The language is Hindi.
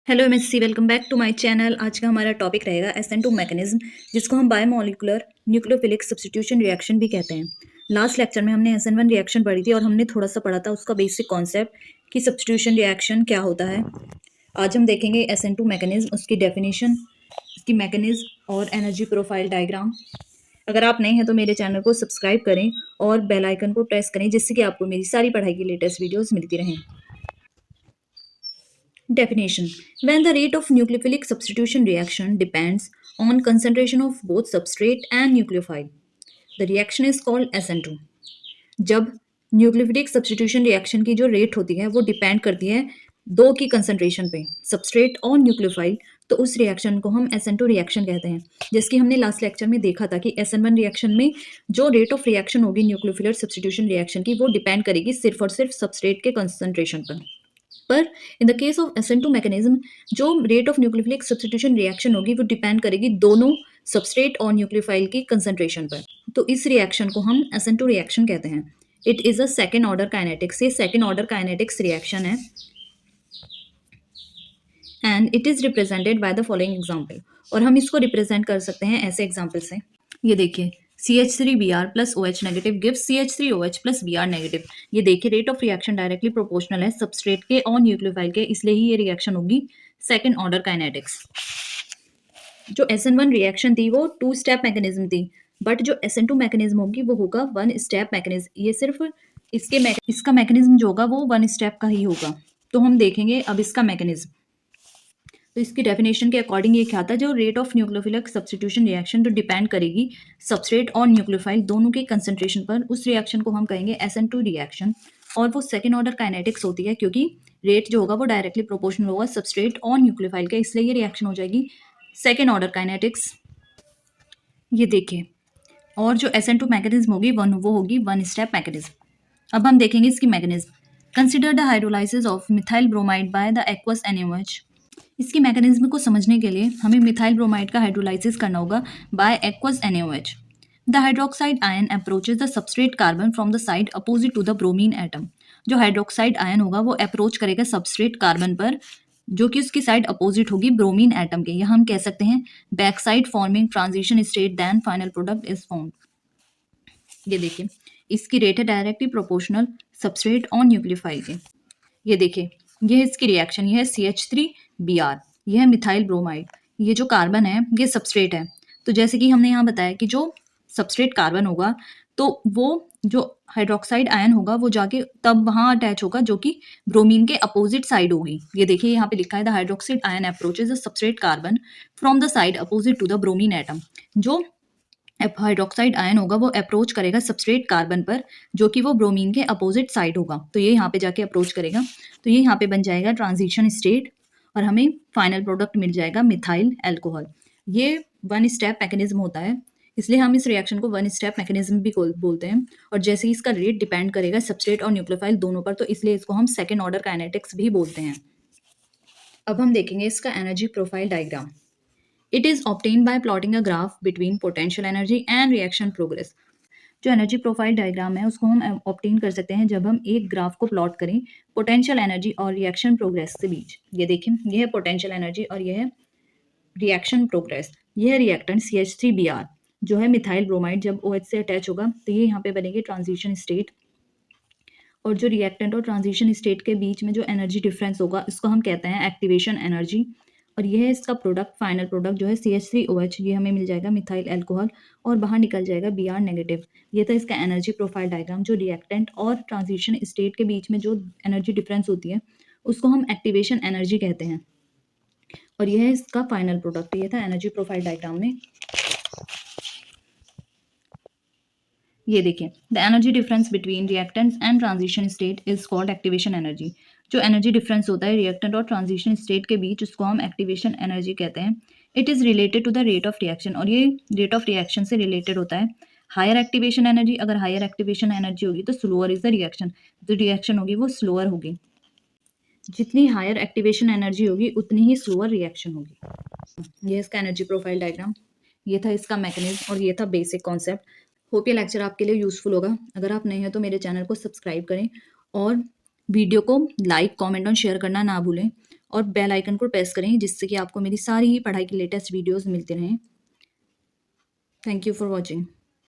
Hello MSc, welcome back to my channel. आज का हमारा टॉपिक रहेगा SN2 मैकेनिज्म, जिसको हम बायोमोलिकुलर न्यूक्लियोफिलिक सब्स्टिट्यूशन रिएक्शन भी कहते हैं। लास्ट लेक्चर में हमने SN1 रिएक्शन पढ़ी थी और हमने थोड़ा सा पढ़ा था उसका बेसिक कॉन्सेप्ट कि सब्स्टिट्यूशन रिएक्शन क्या होता है। आज हम देखेंगे SN2 मैकेनिज्म, उसकी डेफिनेशन, उसकी मैकेनिज्म और एनर्जी प्रोफाइल डायग्राम। अगर आप नए हैं तो मेरे चैनल को सब्सक्राइब करें और बेल आइकन को प्रेस करें, जिससे कि आपको मेरी सारी पढ़ाई की लेटेस्ट वीडियोस मिलती रहें। Definition: when the rate of nucleophilic substitution reaction depends on concentration of both substrate and nucleophile, the reaction is called SN2. जब न्यूक्लियोफिलिक सब्स्टिट्यूशन रिएक्शन की जो रेट होती है वो डिपेंड करती है दो की कंसंट्रेशन पे, सबस्ट्रेट और न्यूक्लियोफाइल, तो उस रिएक्शन को हम SN2 रिएक्शन कहते हैं। जिसकी हमने लास्ट लेक्चर में देखा था कि SN1 रिएक्शन में जो रेट ऑफ रिएक्शन होगी न्यूक्लियोफिलिक सब्स्टिट्यूशन रिएक्शन की, वो डिपेंड करेगी सिर्फ और सिर्फ सबस्ट्रेट के कंसंट्रेशन पर in the case of SN2 mechanism, जो rate of nucleophilic substitution reaction होगी वो डिपेंड करेगी दोनों सबस्ट्रेट और न्यूक्लियोफाइल की कंसंट्रेशन पर। तो इस रिएक्शन को हम SN2 रिएक्शन कहते हैं। It is a second order kinetics, ये सेकेंड ऑर्डर काइनेटिक्स रिएक्शन है and it is represented by the following example. और हम इसको रिप्रेजेंट कर सकते हैं ऐसे एग्जाम्पल से। ये देखिए, CH3Br plus OH negative gives CH3OH plus Br negative. ये देखिए, rate of reaction directly proportional है सबस्ट्रेट के और न्यूक्लियोफाइल के, इसलिए ही ये रिएक्शन होगी सेकेंड ऑर्डर काइनेटिक्स। जो SN1 रिएक्शन थी वो 2 स्टेप मैकेनिज्म थी, बट जो SN2 मैकेनिज्म होगी वो होगा 1 स्टेप मैकेनिज्म। ये सिर्फ इसका मैकेनिज्म जो होगा वो 1 स्टेप का ही होगा। तो हम देखेंगे अब इसका मैकेनिज्म। तो इसकी डेफिनेशन के अकॉर्डिंग ये क्या था, जो rate of nucleophilic substitution reaction जो डिपेंड करेगी सबस्ट्रेट और न्यूक्लियोफाइल दोनों के कंसंट्रेशन पर, उस रिएक्शन को हम कहेंगे SN2 रिएक्शन। और वो सेकेंड ऑर्डर काइनेटिक्स होती है, क्योंकि रेट जो होगा वो डायरेक्टली प्रोपोर्शनल होगा सबस्ट्रेट और न्यूक्लियोफाइल के, इसलिए ये रिएक्शन हो जाएगी सेकेंड ऑर्डर काइनेटिक्स। ये देखिए, और जो SN2 मैकेनिज्म होगी वो होगी 1 स्टेप मैकेनिज्म। अब हम देखेंगे इसकी mechanism. Consider the hydrolysis of methyl bromide by the aqueous NaOH। इसकी मैकेनिज्म को समझने के लिए हमें मिथाइल ब्रोमाइड का हाइड्रोलाइसिस करना होगा by aqueous NaOH। The hydroxide ion approaches the substrate carbon from the side opposite to the bromine atom. जो हाइड्रोक्साइड आयन होगा वो अप्रोच करेगा सबस्ट्रेट कार्बन पर, जो कि उसकी साइड अपोजिट होगी ब्रोमीन एटम के, या हम कह सकते हैं back side forming transition state then final product is formed. ये देखिए, इसकी रेट है डायरेक्टली प्रोपोर्शनल सबस्ट्रेट और न्यूक्लियोफाइल के। ये देखिए, ये है इसकी रिएक्शन, ये है CH3Br, ये है मिथाइल ब्रोमाइड, ये जो कार्बन है ये सबस्ट्रेट है। तो जैसे कि हमने यहाँ बताया कि जो सबस्ट्रेट कार्बन होगा तो वो जो हाइड्रोक्साइड आयन होगा वो जाके तब वहाँ अटैच होगा जो कि ब्रोमीन के अपोजिट साइड होगी। ये देखिए, यहाँ पे लिखा है the hydroxide ion approaches the substrate carbon from the side opposite to the bromine atom. जो हाइड्रोक्साइड आयन होगा वो अप्रोच करेगा सबस्ट्रेट कार्बन पर, जो कि वो ब्रोमीन के अपोजिट साइड होगा, तो ये यहाँ पे जाके अप्रोच करेगा, तो ये यहाँ पे बन जाएगा ट्रांजिशन स्टेट और हमें फाइनल प्रोडक्ट मिल जाएगा मिथाइल एल्कोहल। ये 1 स्टेप मैकेनिज्म होता है, इसलिए हम इस रिएक्शन को 1 स्टेप मैकेनिज्म भी बोलते हैं। और जैसे ही इसका रेट डिपेंड करेगा सबस्ट्रेट और न्यूक्लियोफाइल दोनों पर, तो इसलिए इसको हम सेकेंड ऑर्डर काइनेटिक्स भी बोलते हैं। अब हम देखेंगे इसका energy profile diagram. It is obtained by plotting a graph between potential energy and reaction progress. जो एनर्जी प्रोफाइल डायग्राम है उसको हम ऑब्टेन कर सकते हैं जब हम एक ग्राफ को प्लॉट करें पोटेंशियल एनर्जी और रिएक्शन प्रोग्रेस के बीच। ये देखिए, ये है पोटेंशियल एनर्जी और ये है रिएक्शन प्रोग्रेस। ये है रिएक्टेंट CH3Br, जो है मिथाइल ब्रोमाइड, जब OH से अटैच होगा तो ये यहाँ पे बनेगी ट्रांजिशन स्टेट। और जो रिएक्टेंट और ट्रांजिशन स्टेट के बीच में जो एनर्जी डिफरेंस होगा इसको हम कहते हैं एक्टिवेशन एनर्जी। और ये है इसका प्रोडक्ट, फाइनल प्रोडक्ट जो है CH3OH, ये हमें मिल जाएगा मिथाइल एल्कोहल और बाहर निकल जाएगा Br नेगेटिव। ये था इसका एनर्जी प्रोफाइल डायग्राम। जो रिएक्टेंट और ट्रांजिशन स्टेट के बीच में जो एनर्जी डिफरेंस होती है उसको हम एक्टिवेशन एनर्जी कहते हैं। और यह है इसका फाइनल प्रोडक्ट। ये था एनर्जी प्रोफाइल डायग्राम में। ये देखिए, the energy difference between reactants and transition state is called activation energy. जो एनर्जी डिफरेंस होता है रिएक्टेंट और ट्रांजिशन स्टेट के बीच उसको हम एक्टिवेशन एनर्जी कहते हैं। It is related to the rate of reaction, और ये रेट ऑफ रिएक्शन से रिलेटेड होता है। हायर एक्टिवेशन एनर्जी, अगर हायर एक्टिवेशन एनर्जी होगी तो स्लोअर इज द रिएक्शन, जो रिएक्शन होगी वो स्लोअर होगी। जितनी हायर एक्टिवेशन एनर्जी होगी उतनी ही स्लोअर रिएक्शन होगी। ये इसका एनर्जी प्रोफाइल डायग्राम, ये था इसका मैकेनिज्म और ये था बेसिक कॉन्सेप्ट। होप ये लेक्चर आपके लिए यूजफुल होगा। अगर आप नए हैं तो मेरे चैनल को सब्सक्राइब करें और वीडियो को लाइक, कमेंट और शेयर करना ना भूलें। और बेल आइकन को प्रेस करें, जिससे कि आपको मेरी सारी पढ़ाई की लेटेस्ट वीडियोज़ मिलते रहें। Thank you for watching.